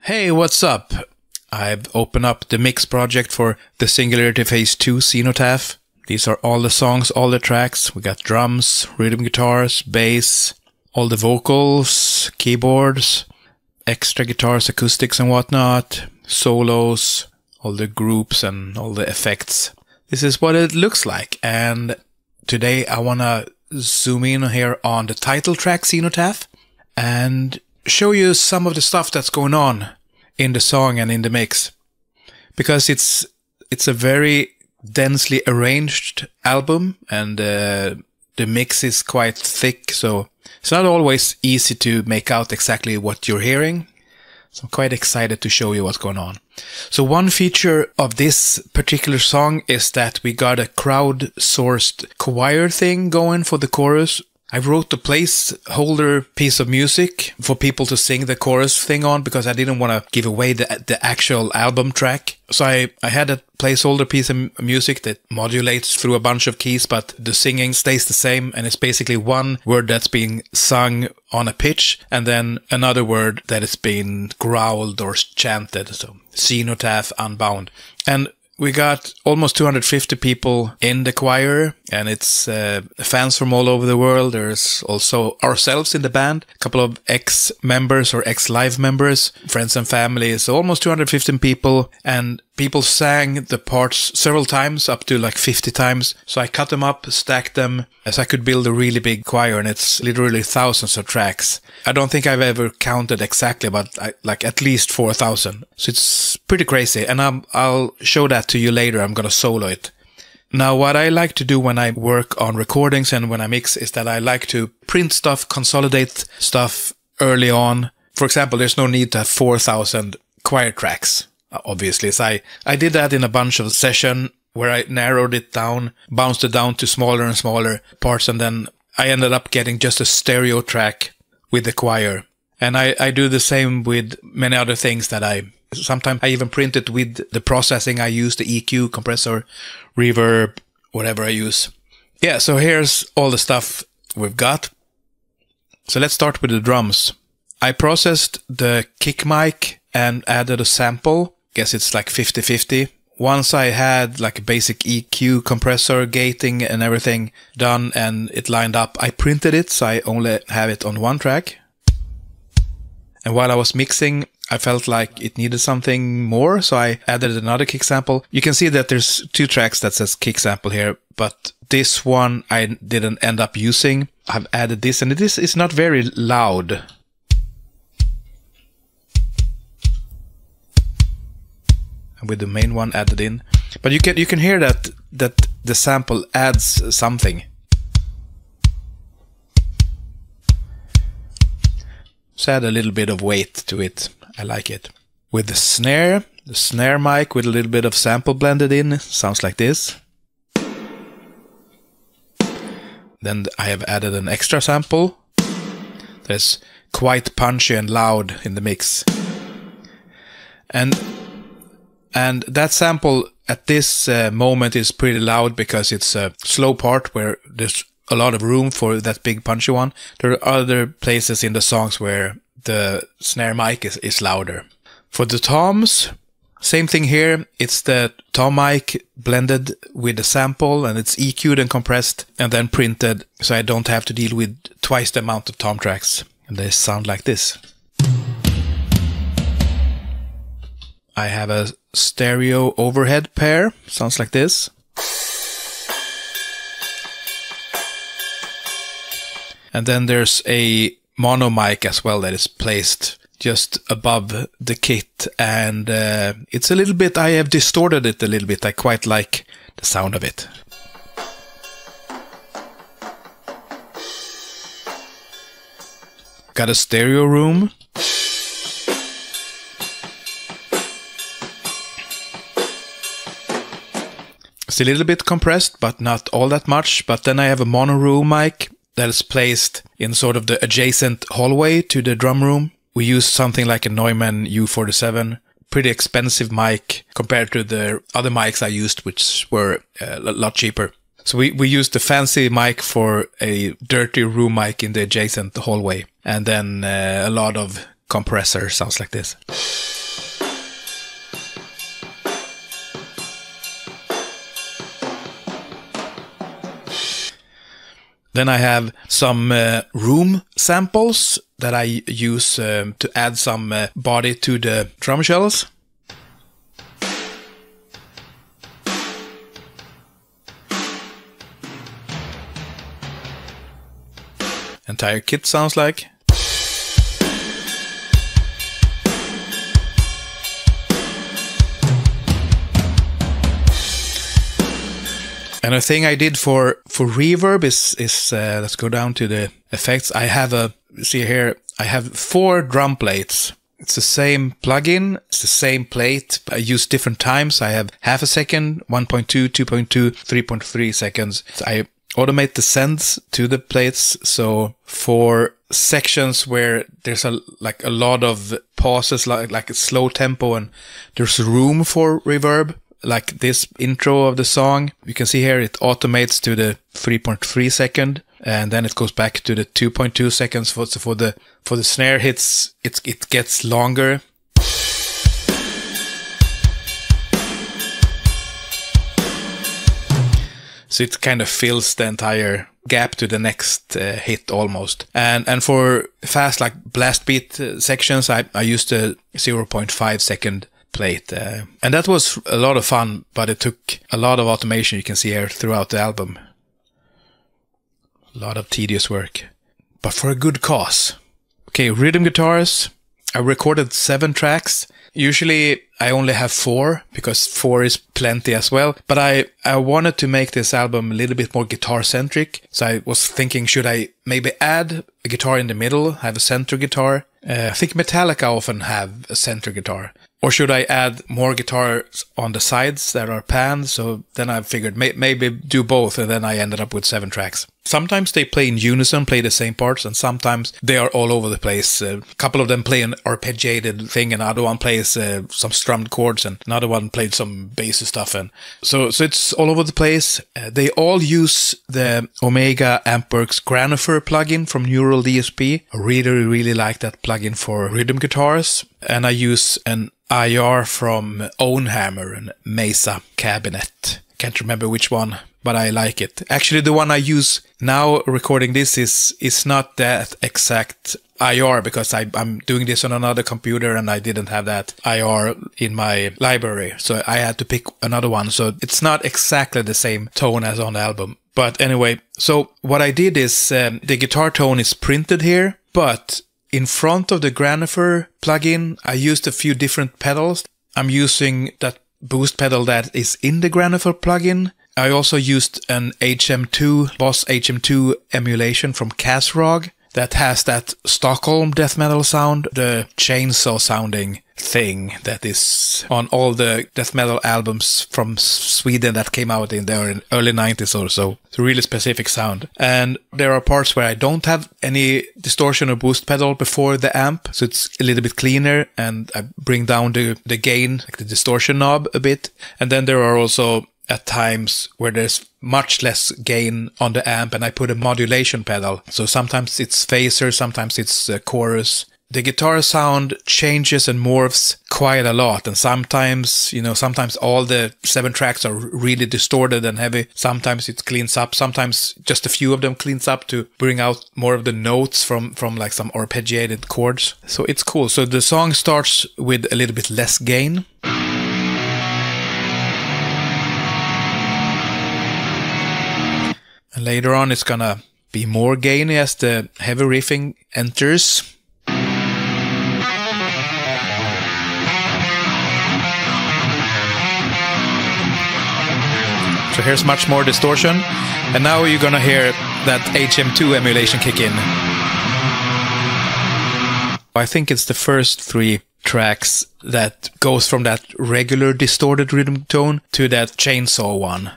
Hey, what's up? I've opened up the mix project for the Singularity Phase 2 Xenotaph. These are all the songs, all the tracks. We got drums, rhythm guitars, bass, all the vocals, keyboards, extra guitars, acoustics and whatnot, solos, all the groups and all the effects. This is what it looks like, and today I wanna zoom in here on the title track Xenotaph and show you some of the stuff that's going on in the song and in the mix, because it's a very densely arranged album, and the mix is quite thick, so it's not always easy to make out exactly what you're hearing. So I'm quite excited to show you what's going on. So one feature of this particular song is that we got a crowd-sourced choir thing going for the chorus. I wrote the placeholder piece of music for people to sing the chorus thing on because I didn't want to give away the actual album track. So I had a placeholder piece of music that modulates through a bunch of keys, but the singing stays the same, and it's basically one word that's being sung on a pitch and then another word that is being growled or chanted. So Xenotaph, Unbound. And we got almost 250 people in the choir, and it's fans from all over the world. There's also ourselves in the band, a couple of ex-members or ex-live members, friends and family. So almost 250 people, and people sang the parts several times, up to like 50 times. So I cut them up, stacked them, as I could build a really big choir, and it's literally thousands of tracks. I don't think I've ever counted exactly, but like at least 4,000. So it's pretty crazy, and I'll show that to you later. I'm gonna solo it. Now, what I like to do when I work on recordings and when I mix is that I like to print stuff, consolidate stuff early on. For example, there's no need to have 4,000 choir tracks, obviously. So I did that in a bunch of sessions where I narrowed it down, bounced it down to smaller and smaller parts, and then I ended up getting just a stereo track with the choir. And I do the same with many other things that sometimes I even print it with the processing I use, the EQ, compressor, reverb, whatever I use. Yeah, so here's all the stuff we've got. So let's start with the drums. I processed the kick mic and added a sample. Guess it's like 50-50. Once I had like a basic EQ, compressor, gating and everything done and it lined up, I printed it, so I only have it on one track. And while I was mixing, I felt like it needed something more, so I added another kick sample. You can see that there's two tracks that says kick sample here, but this one I didn't end up using. I've added this, and this is not very loud. With the main one added in, but you can hear that the sample adds something. So add a little bit of weight to it. I like it. With the snare mic with a little bit of sample blended in, sounds like this. Then I have added an extra sample that's quite punchy and loud in the mix. And that sample at this moment is pretty loud because it's a slow part where there's a lot of room for that big punchy one. There are other places in the songs where the snare mic is louder. For the toms, same thing here. It's the tom mic blended with the sample, and it's EQ'd and compressed and then printed, so I don't have to deal with twice the amount of tom tracks. And they sound like this. I have a stereo overhead pair, sounds like this. And then there's a mono mic as well that is placed just above the kit, and it's a little bit, I have distorted it a little bit. I quite like the sound of it. Got a stereo room. It's a little bit compressed, but not all that much. But then I have a mono room mic that is placed in sort of the adjacent hallway to the drum room. We use something like a Neumann U47, pretty expensive mic compared to the other mics I used, which were a lot cheaper. So we used the fancy mic for a dirty room mic in the adjacent hallway. And then a lot of compressor sounds like this. Then I have some room samples that I use to add some body to the drum shells. Entire kit sounds like. And a thing I did for reverb is let's go down to the effects. I have see here, I have 4 drum plates. It's the same plugin, it's the same plate. I use different times. I have half a second, 1.2, 2.2, 3.3 seconds. So I automate the sends to the plates. So for sections where there's a lot of pauses, like a slow tempo, and there's room for reverb, like this intro of the song, you can see here it automates to the 3.3 second, and then it goes back to the 2.2 seconds. For the snare hits, it gets longer. So it kind of fills the entire gap to the next hit almost. And for fast, like blast beat sections, I used a 0.5 second plate. And that was a lot of fun, but it took a lot of automation, you can see here, throughout the album. A lot of tedious work, but for a good cause. Okay, rhythm guitars. I recorded 7 tracks. Usually I only have 4, because 4 is plenty as well. But I wanted to make this album a little bit more guitar-centric. So I was thinking, should I maybe add a guitar in the middle, have a center guitar? I think Metallica often have a center guitar. Or should I add more guitars on the sides that are panned? So then I figured maybe do both, and then I ended up with 7 tracks. Sometimes they play in unison, play the same parts, and sometimes they are all over the place. A couple of them play an arpeggiated thing, and another one plays some strummed chords, and another one played some bass stuff. And so it's all over the place. They all use the Omega Ampworks Granifer plugin from Neural DSP. I really like that plugin for rhythm guitars. And I use an IR from Ownhammer and Mesa Cabinet. Can't remember which one, but I like it. Actually, the one I use now recording this is not that exact IR, because I'm doing this on another computer and I didn't have that IR in my library. So I had to pick another one. So it's not exactly the same tone as on the album. But anyway, so what I did is the guitar tone is printed here, but in front of the Granifer plugin, I used a few different pedals. I'm using that boost pedal that is in the Granifer plugin. I also used an HM2, Boss HM2 emulation from Casrog that has that Stockholm death metal sound, the chainsaw sounding thing that is on all the death metal albums from Sweden that came out in the early 90s or so. It's a really specific sound. And there are parts where I don't have any distortion or boost pedal before the amp, so it's a little bit cleaner, and I bring down the gain, like the distortion knob a bit. And then there are also at times where there's much less gain on the amp, and I put a modulation pedal. So sometimes it's phaser, sometimes it's chorus. The guitar sound changes and morphs quite a lot, and sometimes all the 7 tracks are really distorted and heavy. Sometimes it cleans up, sometimes just a few of them cleans up to bring out more of the notes from like some arpeggiated chords. So it's cool. So the song starts with a little bit less gain. And later on it's gonna be more gainy as the heavy riffing enters. So here's much more distortion. And now you're gonna hear that HM2 emulation kick in. I think it's the first 3 tracks that goes from that regular distorted rhythm tone to that chainsaw one.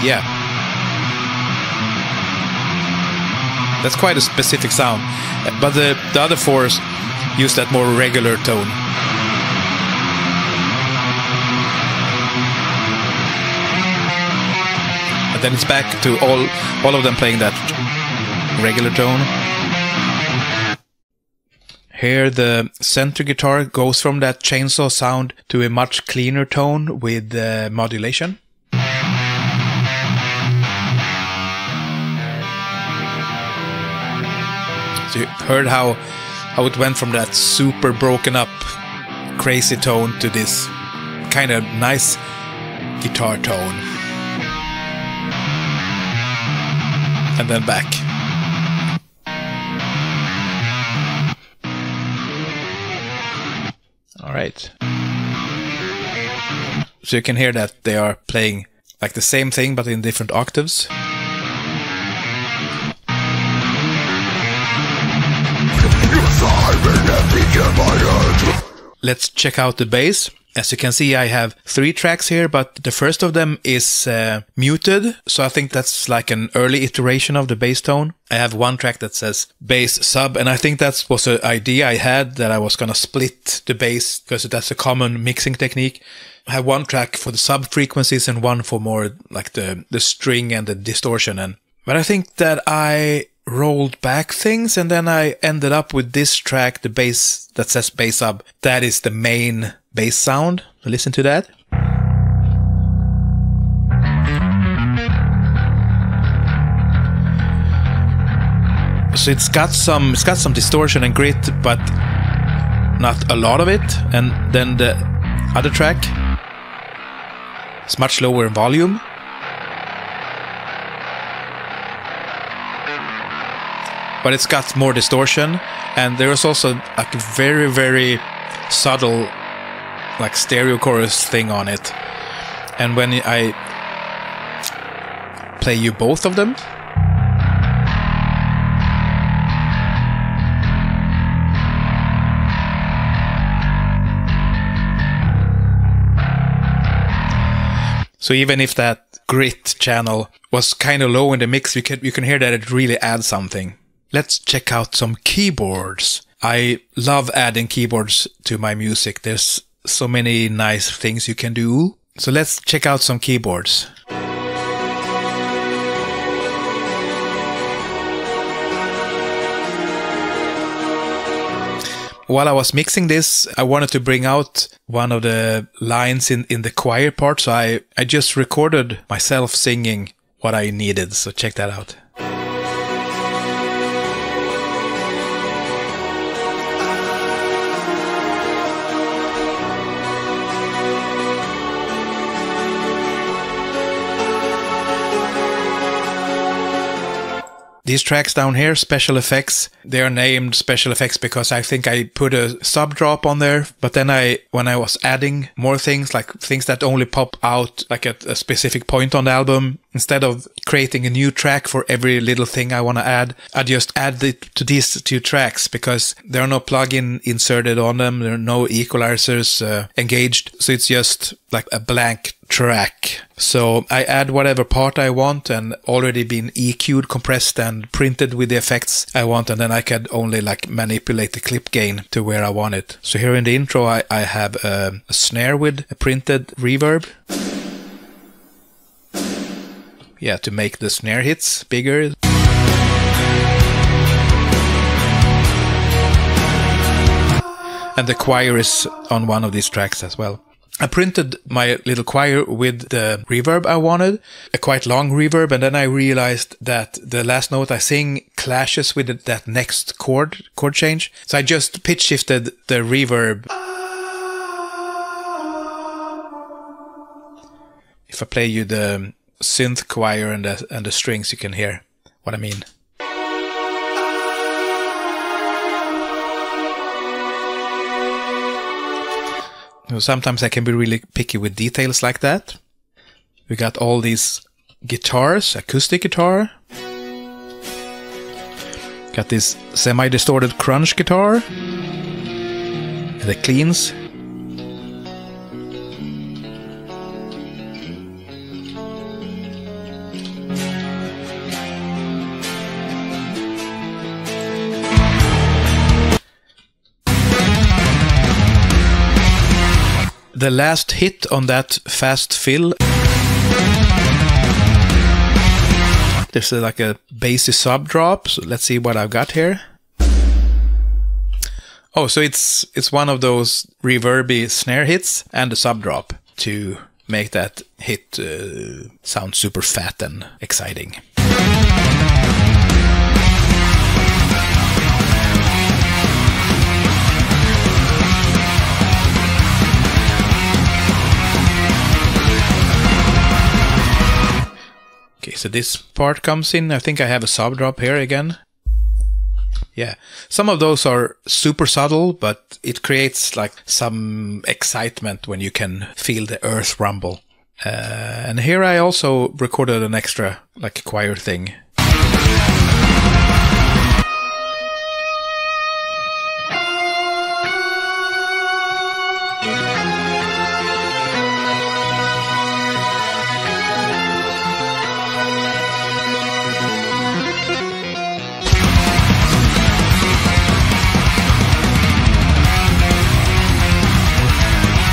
Yeah. That's quite a specific sound. But the other 4s use that more regular tone. And then it's back to all of them playing that regular tone. Here the center guitar goes from that chainsaw sound to a much cleaner tone with modulation. So you heard how it went from that super broken up crazy tone to this kind of nice guitar tone. And then back. All right. So you can hear that they are playing like the same thing but in different octaves. Let's check out the bass. As you can see, I have 3 tracks here, but the first of them is muted, so I think that's like an early iteration of the bass tone. I have 1 track that says bass sub, and I think that was an idea I had, that I was gonna split the bass, because that's a common mixing technique. I have 1 track for the sub frequencies and 1 for more like the string and the distortion. But I think that I rolled back things, and then I ended up with this track, the bass that says bass sub. That is the main bass sound. So listen to that. So it's got some distortion and grit, but not a lot of it. And then the other track is much lower in volume. But it's got more distortion, and there's also like a very, very subtle like stereo chorus thing on it. And when I play you both of them, so even if that grit channel was kind of low in the mix, you can hear that it really adds something. Let's check out some keyboards. I love adding keyboards to my music. There's so many nice things you can do. So let's check out some keyboards. While I was mixing this, I wanted to bring out one of the lines in the choir part, so I just recorded myself singing what I needed. So check that out. These tracks down here, special effects, they are named special effects because I think I put a sub drop on there. But then when I was adding more things, like things that only pop out like at a specific point on the album, instead of creating a new track for every little thing I want to add, I just add it to these 2 tracks because there are no plugin inserted on them. There are no equalizers engaged. So it's just like a blank track. So I add whatever part I want and already been EQ'd, compressed and printed with the effects I want, and then I can only like manipulate the clip gain to where I want it. So here in the intro I have a snare with a printed reverb. Yeah, to make the snare hits bigger. And the choir is on one of these tracks as well. I printed my little choir with the reverb I wanted, a quite long reverb, and then I realized that the last note I sing clashes with that next chord change. So I just pitch shifted the reverb. If I play you the synth choir and the strings, you can hear what I mean. Sometimes I can be really picky with details like that. We got all these guitars, acoustic guitar. Got this semi-distorted crunch guitar. The cleans. The last hit on that fast fill, there's like a bassy sub drop. So let's see what I've got here. Oh, so it's one of those reverby snare hits and a sub drop to make that hit sound super fat and exciting. after this part comes in. I think I have a sub drop here again. Yeah, some of those are super subtle, but it creates like some excitement when you can feel the earth rumble. And here I also recorded an extra like choir thing.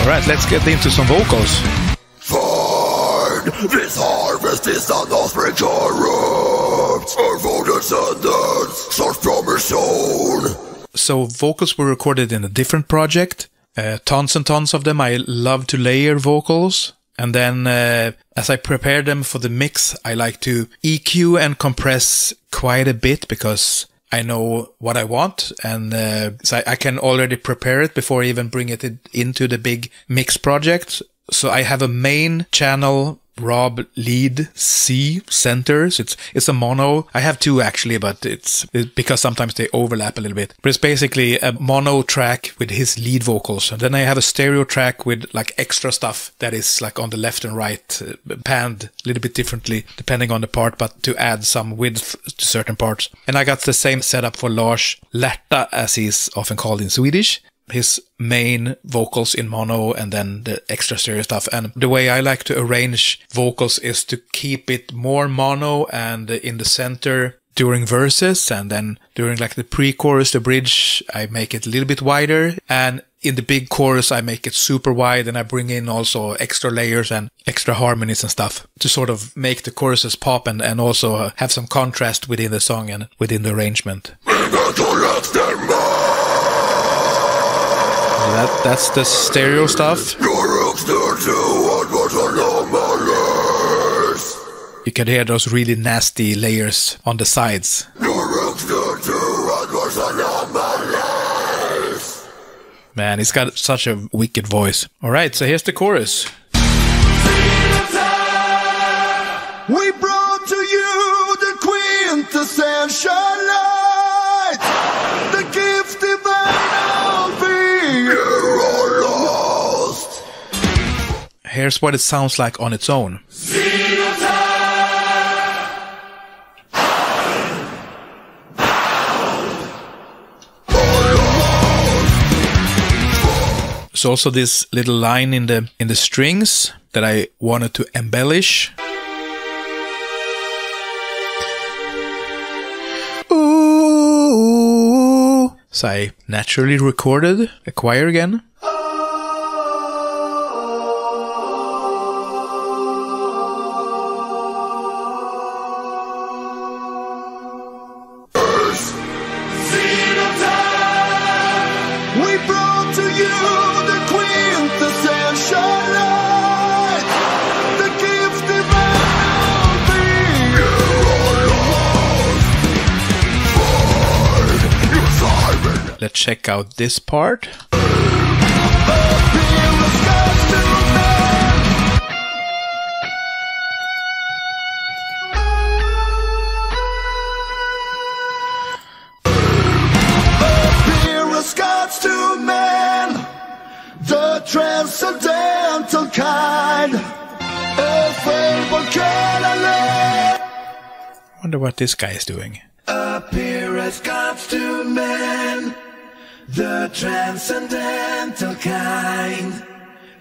Alright, let's get into some vocals. Find this harvest is an offspring corrupt. Our own descendants, source from her soul. So vocals were recorded in a different project. Tons and tons of them. I love to layer vocals. And then as I prepare them for the mix, I like to EQ and compress quite a bit because I know what I want, and so I can already prepare it before I even bring it into the big mix project. So I have a main channel, Rob lead C centers. It's a mono. I have two actually, but it's because sometimes they overlap a little bit. But it's basically a mono track with his lead vocals. And then I have a stereo track with like extra stuff that is like on the left and right, panned a little bit differently depending on the part, but to add some width to certain parts. And I got the same setup for Lars Lärta, as he's often called in Swedish. His main vocals in mono and then the extra stereo stuff. And the way I like to arrange vocals is to keep it more mono and in the center during verses, and then during like the pre-chorus, the bridge, I make it a little bit wider, and in the big chorus I make it super wide, and I bring in also extra layers and extra harmonies and stuff to sort of make the choruses pop and also have some contrast within the song and within the arrangement. That's the stereo stuff. You can hear those really nasty layers on the sides. Man, he's got such a wicked voice. Alright, so here's the chorus. We brought to you the quintessential light, the gift divine of fear or lost. Here's what it sounds like on its own. So also this little line in the strings that I wanted to embellish. Ooh. So I naturally recorded a choir again. We brought to you the quintessential light, the gift divine of fear or lost. Let's check out this part. To man, the transcendental kind, a fable catalyst. Wonder what this guy is doing. Appear as gods to men, the transcendental kind,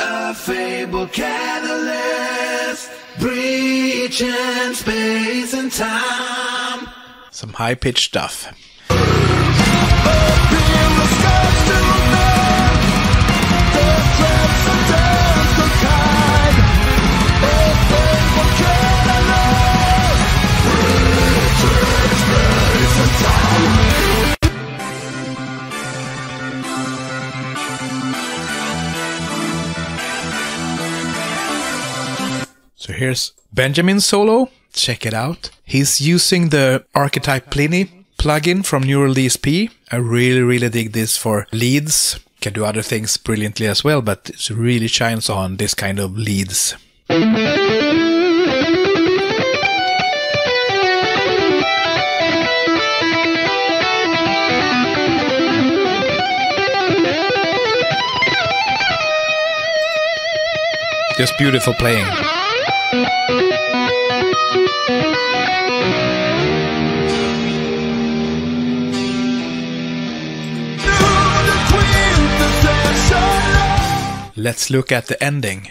a fable catalyst, breaching space and time. Some high-pitched stuff. So here's Benjamin's solo. Check it out. He's using the Archetype Pliny plugin from Neural DSP. I really dig this for leads. Can do other things brilliantly as well, but it really shines on this kind of leads. Just beautiful playing. Let's look at the ending.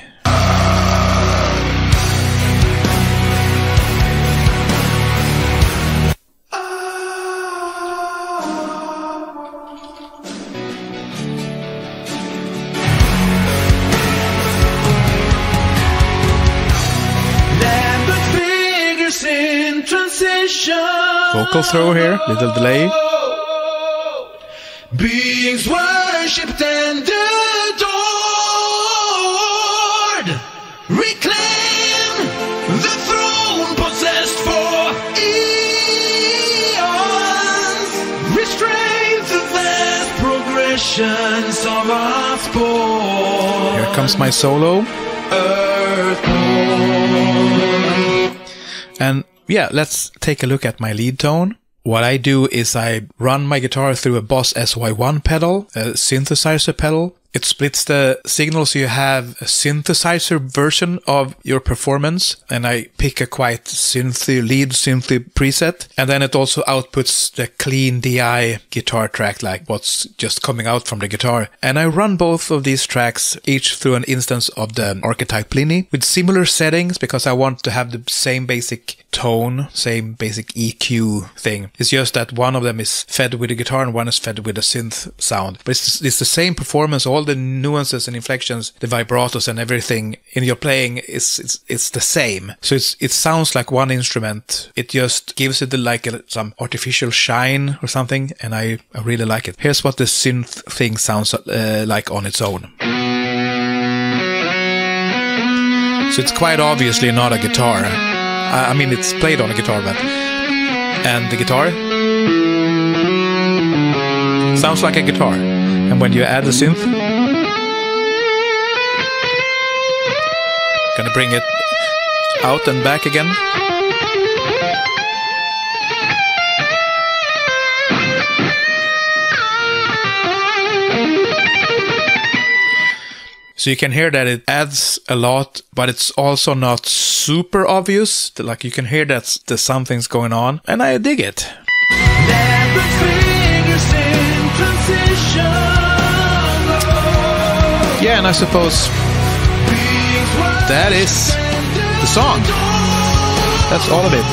Vocal throw here, little delay. Beings worshipped and adored, reclaim the throne possessed for eons, restrain the vast progressions of our sport. Here comes my solo. And yeah, let's take a look at my lead tone. What I do is I run my guitar through a Boss SY1 pedal, a synthesizer pedal. It splits the signal so you have a synthesizer version of your performance, and I pick a quite synthy preset, and then it also outputs the clean DI guitar track, like what's just coming out from the guitar. And I run both of these tracks each through an instance of the archetype Pliny with similar settings because I want to have the same basic tone, same basic EQ thing. It's just that one of them is fed with the guitar and one is fed with a synth sound. But it's the same performance. All the nuances and inflections, the vibratos and everything in your playing it's the same. So it sounds like one instrument. It just gives it some artificial shine or something, and I really like it. Here's what the synth thing sounds like on its own. So it's quite obviously not a guitar. I mean, it's played on a guitar, but... And the guitar sounds like a guitar. And when you add the synth, gonna bring it out and back again. So you can hear that it adds a lot, but it's also not super obvious. Like you can hear that there's something's going on, and I dig it. Yeah, and I suppose that is the song. That's all of it.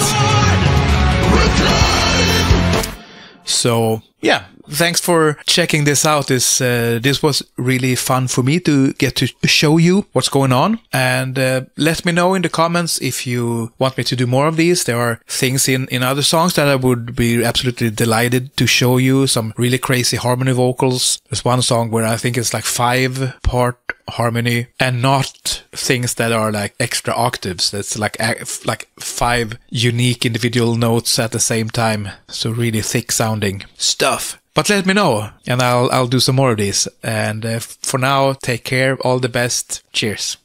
So, yeah. Thanks for checking this out. This was really fun for me to get to show you what's going on. And let me know in the comments if you want me to do more of these. There are things in other songs that I would be absolutely delighted to show you. Some really crazy harmony vocals. There's one song where I think it's like 5-part harmony and not things that are like extra octaves. That's like 5 unique individual notes at the same time. So really thick sounding stuff. But let me know, and I'll do some more of these. And for now, take care. All the best. Cheers.